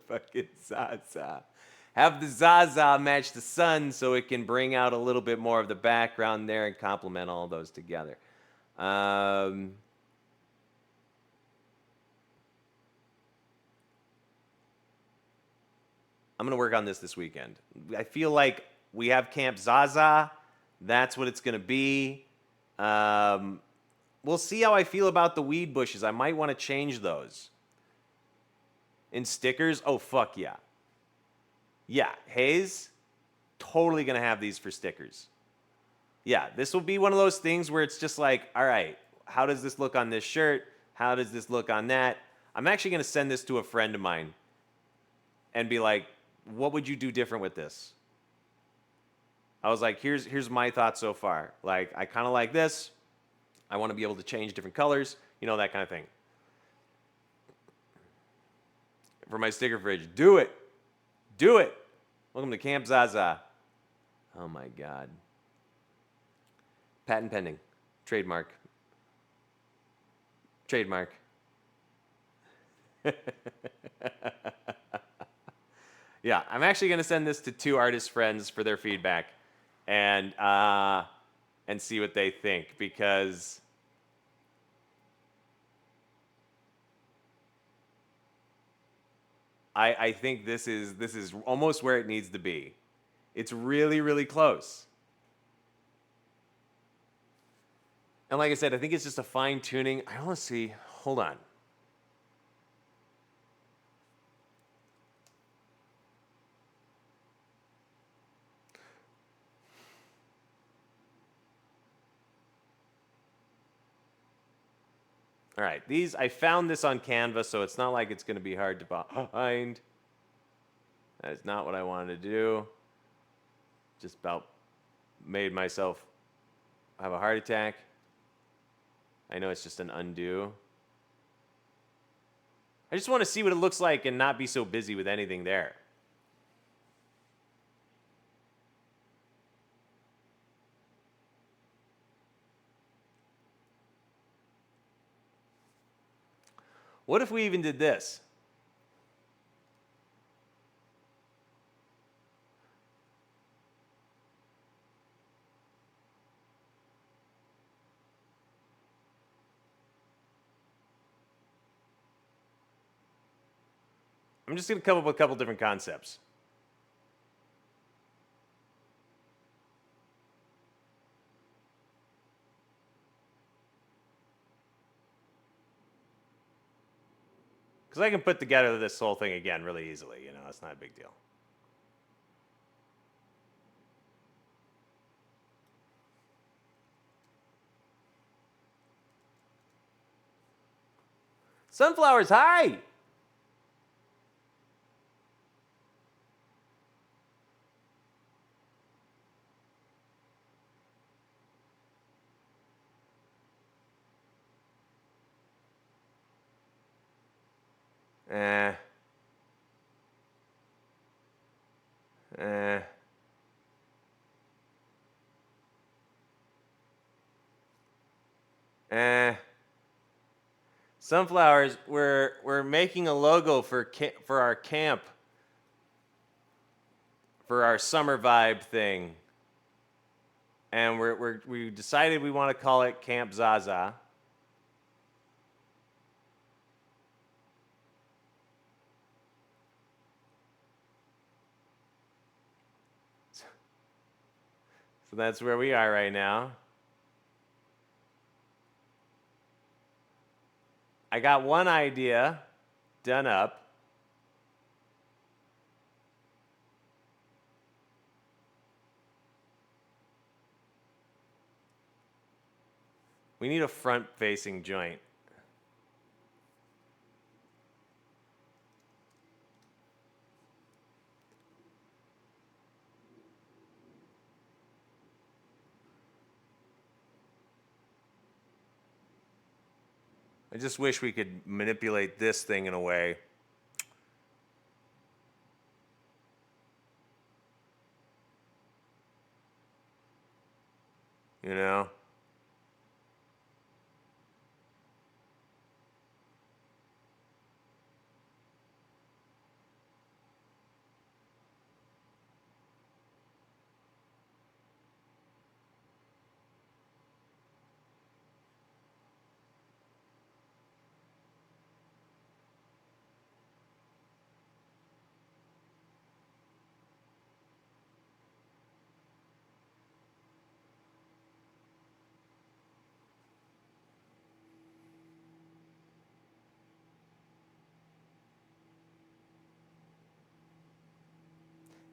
fucking Zaza. Have the Zaza match the sun so it can bring out a little bit more of the background there and complement all those together. I'm going to work on this weekend. I feel like we have Camp Zaza. That's what it's going to be. We'll see how I feel about the weed bushes. I might want to change those. In stickers? Oh, fuck yeah. Yeah, Haze, totally going to have these for stickers. Yeah, this will be one of those things where it's just like, all right, how does this look on this shirt? How does this look on that? I'm actually going to send this to a friend of mine and be like, what would you do different with this? I was like, here's my thoughts so far. Like, I kind of like this. I want to be able to change different colors, that kind of thing. For my sticker fridge, do it. Do it. Welcome to Camp Zaza. Oh my God. Patent pending. Trademark. Trademark. Yeah, I'm actually going to send this to 2 artist friends for their feedback and see what they think, because I think this is almost where it needs to be. It's really, really close. And like I said, I think it's just a fine tuning. I want to see. Hold on. All right, I found this on Canva, so it's not like it's going to be hard to find. That is not what I wanted to do. Just about made myself have a heart attack. I know it's just an undo. I just want to see what it looks like and not be so busy with anything there. What if we even did this? I'm just going to come up with a couple different concepts. Because I can put together this whole thing again really easily. It's not a big deal. Sunflowers, hi! Eh. Eh. Eh. Sunflowers, we're making a logo for our camp, for our summer vibe thing. And we decided we want to call it Camp Zaza. So that's where we are right now. I got one idea done up. We need a front-facing joint. I just wish we could manipulate this thing in a way. You know?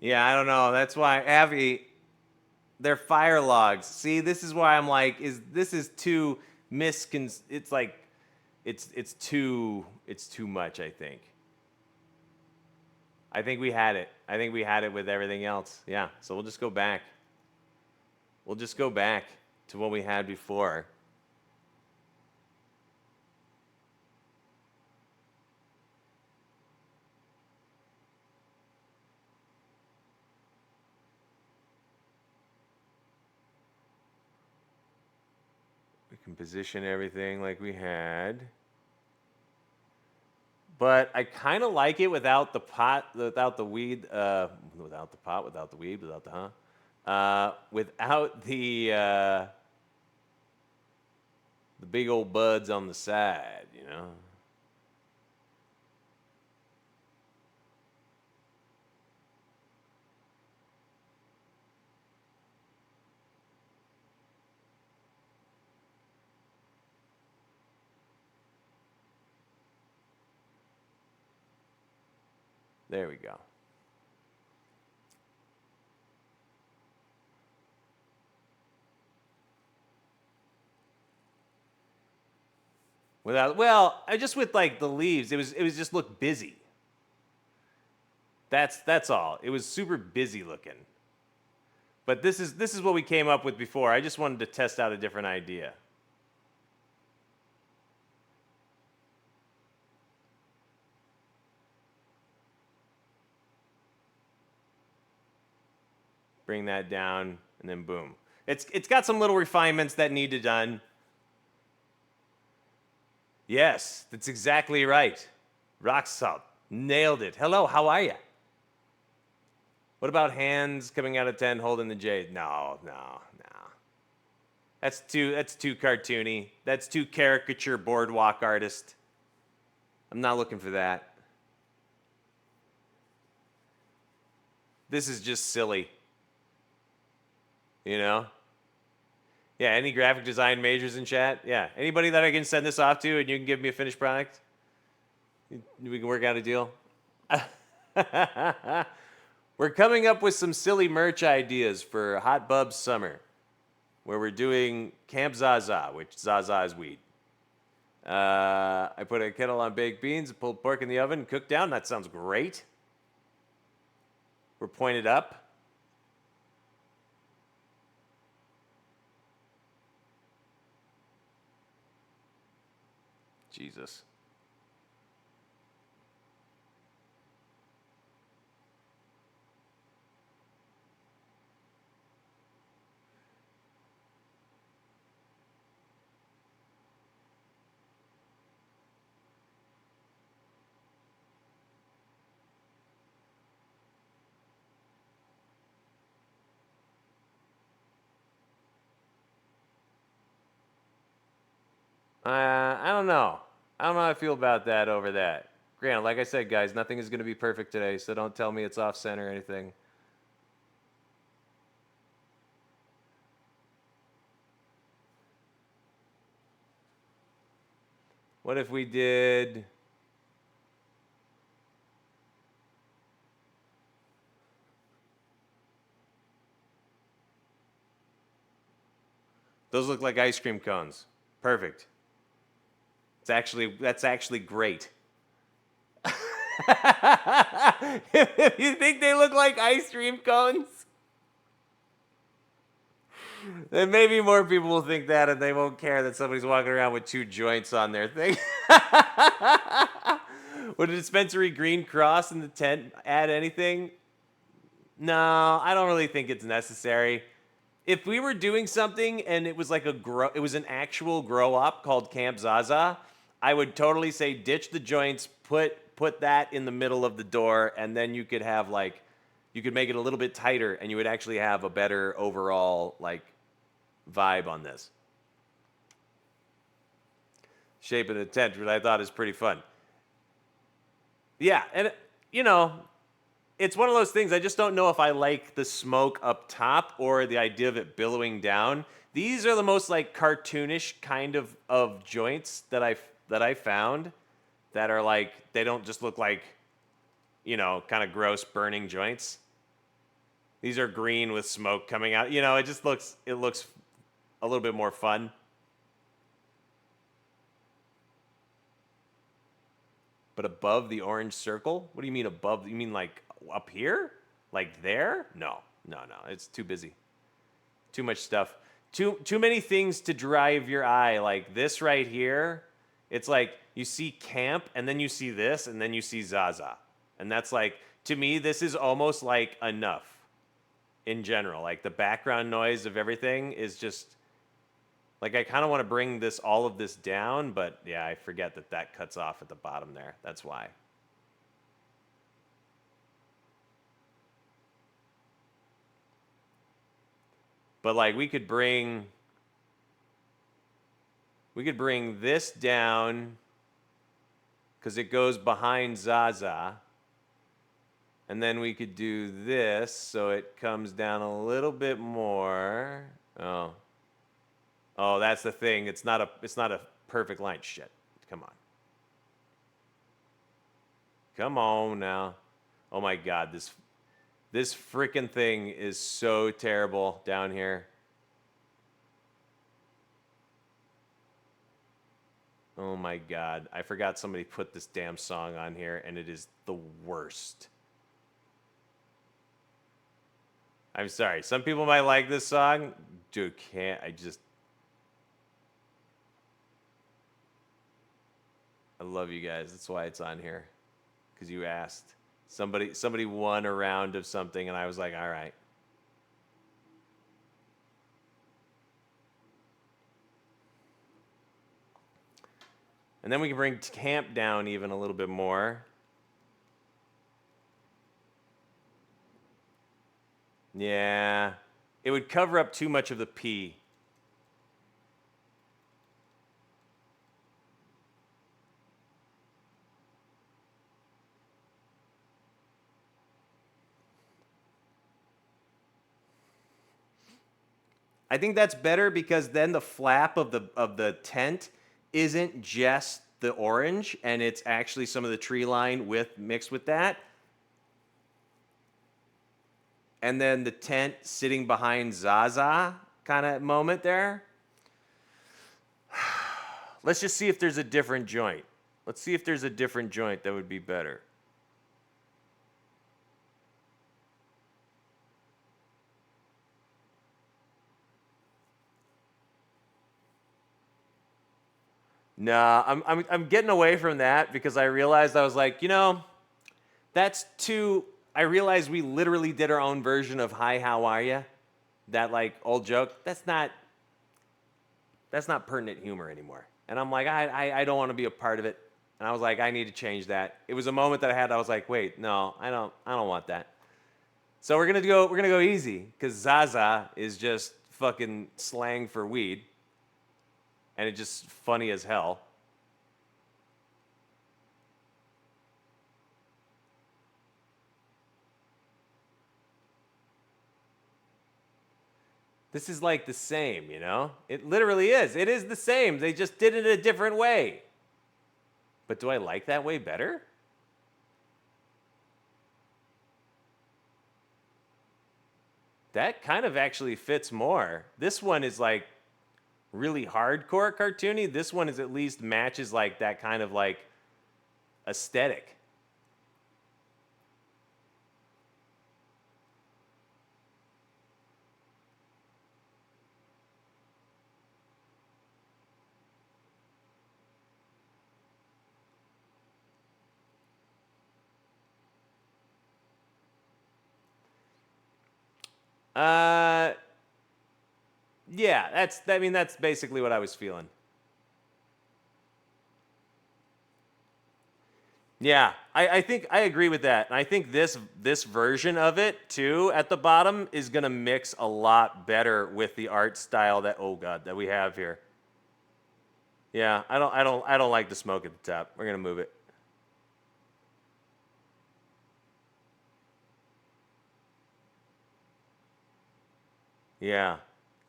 Yeah, I don't know. That's why Avi, they're fire logs. See, this is why I'm like, this is too it's like it's too much, I think. I think we had it. I think we had it with everything else. Yeah. So we'll just go back. We'll just go back to what we had before. We can position everything like we had. But I kind of like it without the pot, without the weed, without the pot, without the weed, without the without the big old buds on the side, you know. There we go. Without, well, I just with like the leaves, it was just look busy. That's all. It was super busy looking. But this is what we came up with before. I just wanted to test out a different idea. Bring that down, and then boom. It's got some little refinements that need to done. Yes, that's exactly right. Rock salt. Nailed it. Hello, how are you? What about hands coming out of 10 holding the jade? No, no, no. That's too cartoony. That's too caricature boardwalk artist. I'm not looking for that. This is just silly. You know? Yeah, any graphic design majors in chat? Yeah. Anybody that I can send this off to and you can give me a finished product? We can work out a deal. We're coming up with some silly merch ideas for Hot Bubs Summer, where we're doing Camp Zaza, which Zaza is weed. I put a kettle on baked beans, pulled pork in the oven, cooked down. That sounds great. We're pointed up. Jesus. I don't know. I don't know how I feel about that over that. Granted, like I said, guys, nothing is going to be perfect today, so don't tell me it's off center or anything. What if we did... Those look like ice cream cones. Perfect. That's actually great. If you think they look like ice cream cones, then maybe more people will think that and they won't care that somebody's walking around with two joints on their thing. Would a dispensary green cross in the tent add anything? No, I don't really think it's necessary. If we were doing something and it was like it was an actual grow up called Camp Zaza, I would totally say ditch the joints, put that in the middle of the door, and then you could have like, you could make it a little bit tighter, and you would actually have a better overall like vibe on this. Shape of the tent, which I thought is pretty fun. Yeah, and you know, it's one of those things. I just don't know if I like the smoke up top or the idea of it billowing down. These are the most like cartoonish kind of joints that I found that are like, they don't just look like, you know, kind of gross burning joints. These are green with smoke coming out. You know, it looks a little bit more fun. But above the orange circle? What do you mean above? You mean like up here? Like there? No. It's too busy. Too much stuff. Too many things to drive your eye. Like this right here, it's like you see camp and then you see this and then you see Zaza. And that's like, to me, this is almost like enough in general. Like the background noise of everything is just like, I kind of want to bring all of this down, but yeah, I forget that cuts off at the bottom there. That's why. But like we could bring this down because it goes behind Zaza. And then we could do this so it comes down a little bit more. Oh, that's the thing. It's not a perfect line. Shit. Come on. Come on now. Oh my god, this freaking thing is so terrible down here. Oh my god, I forgot somebody put this damn song on here and it is the worst. I'm sorry. Some people might like this song. Dude, I love you guys. That's why it's on here. Because you asked. Somebody won a round of something, and I was like, all right. And then we can bring camp down even a little bit more. Yeah. It would cover up too much of the P. I think that's better because then the flap of the tent isn't just the orange and it's actually some of the tree line mixed with that. And then the tent sitting behind Zaza kind of moment there. Let's just see if there's a different joint. Let's see if there's a different joint that would be better. Nah, I'm getting away from that because I realized I was like, that's too. I realized we literally did our own version of "Hi, how are ya?" That like old joke. That's not pertinent humor anymore. And I'm like, I don't want to be a part of it. And I was like, I need to change that. It was a moment that I had. I was like, wait, no, I don't want that. So we're gonna go easy because Zaza is just fucking slang for weed. And it's just funny as hell. This is like the same, It literally is. It is the same. They just did it a different way. But do I like that way better? That kind of actually fits more. This one is like really hardcore cartoony. This one is at least matches like that kind of like aesthetic. Yeah, that's basically what I was feeling. Yeah, I think I agree with that. And I think this version of it too at the bottom is gonna mix a lot better with the art style that we have here. Yeah, I don't like the smoke at the top. We're gonna move it. Yeah.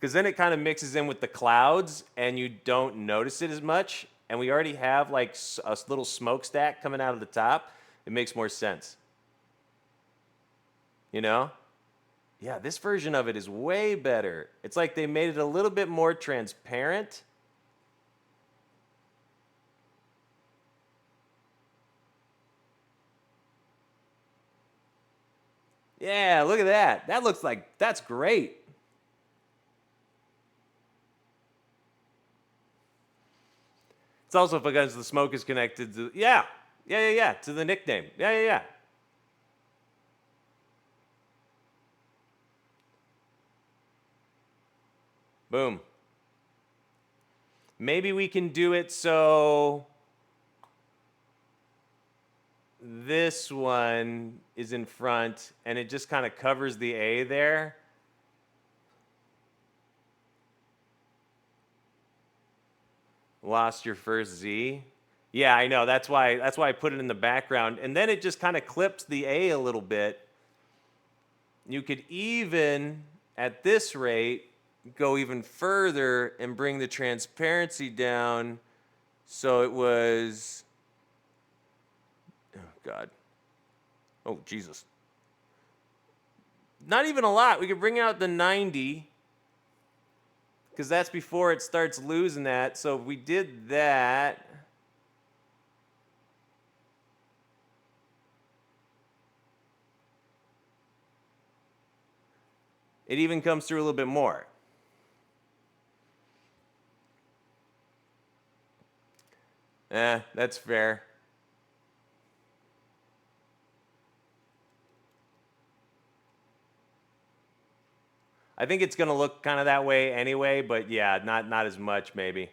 Because then it kind of mixes in with the clouds and you don't notice it as much. And we already have like a little smokestack coming out of the top. It makes more sense. You know? Yeah, this version of it is way better. It's like they made it a little bit more transparent. Yeah, look at that. That looks like, that's great. It's also because the smoke is connected to, yeah, to the nickname. Yeah. Boom. Maybe we can do it so this one is in front and it just kind of covers the A there. Lost your first Z. Yeah, I know. That's why I put it in the background. And then it just kind of clips the A a little bit. You could even, at this rate, go even further and bring the transparency down so it was, oh God. Oh, Jesus. Not even a lot. We could bring out the 90 because that's before it starts losing that. So if we did that, it even comes through a little bit more. That's fair. I think it's going to look kind of that way anyway, but yeah, not as much maybe.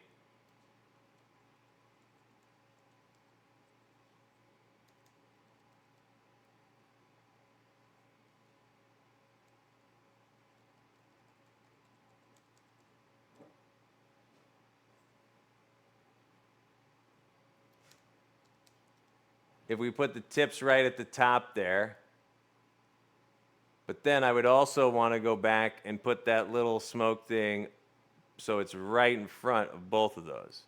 If we put the tips right at the top there. But then I would also want to go back and put that little smoke thing so it's right in front of both of those.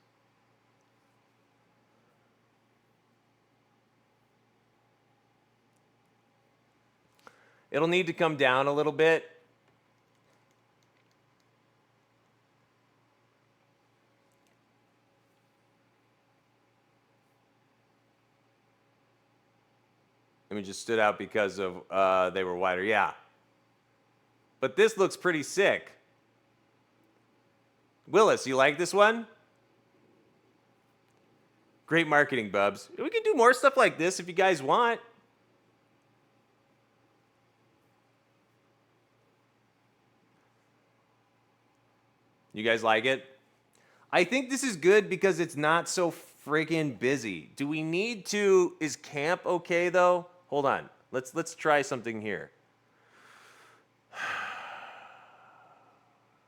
It'll need to come down a little bit. I mean, just stood out because of they were wider. Yeah. But this looks pretty sick. Willis, you like this one? Great marketing, Bubs. We can do more stuff like this if you guys want. You guys like it? I think this is good because it's not so freaking busy. Do we need to? Is camp okay though? Hold on. Let's try something here.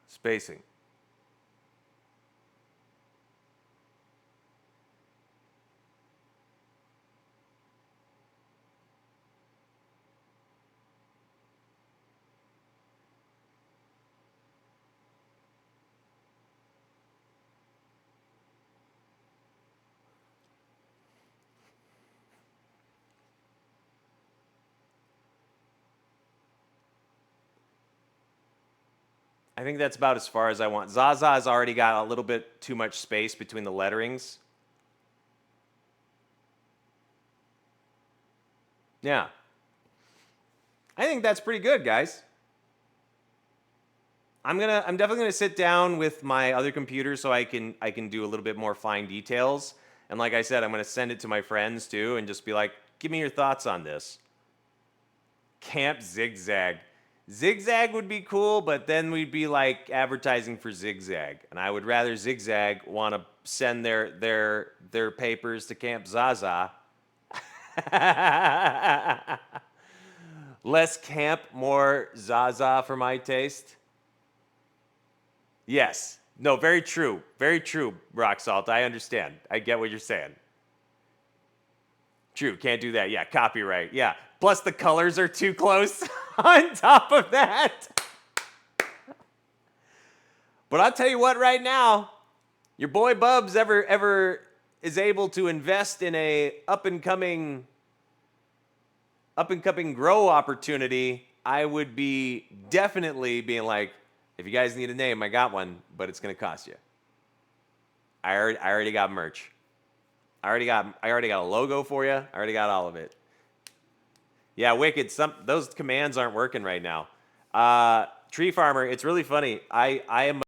Spacing. I think that's about as far as I want. Zaza has already got a little bit too much space between the letterings. Yeah. I think that's pretty good, guys. I'm definitely gonna sit down with my other computer so I can do a little bit more fine details. And like I said, I'm gonna send it to my friends too and just be like, give me your thoughts on this. Camp Zigzag. Zigzag would be cool, but then we'd be like advertising for Zigzag. And I would rather Zigzag want to send their papers to Camp Zaza. Less camp, more Zaza for my taste. Yes. No, very true. Very true, Rock Salt. I understand. I get what you're saying. True, can't do that. Yeah, copyright. Yeah. Plus the colors are too close on top of that. But I'll tell you what right now, your boy Bubs ever is able to invest in a up and coming grow opportunity, I would be definitely being like, if you guys need a name, I got one, but it's gonna cost you. I already got merch. I already got a logo for you. I already got all of it. Yeah, Wicked. Those commands aren't working right now. Tree Farmer. It's really funny. I am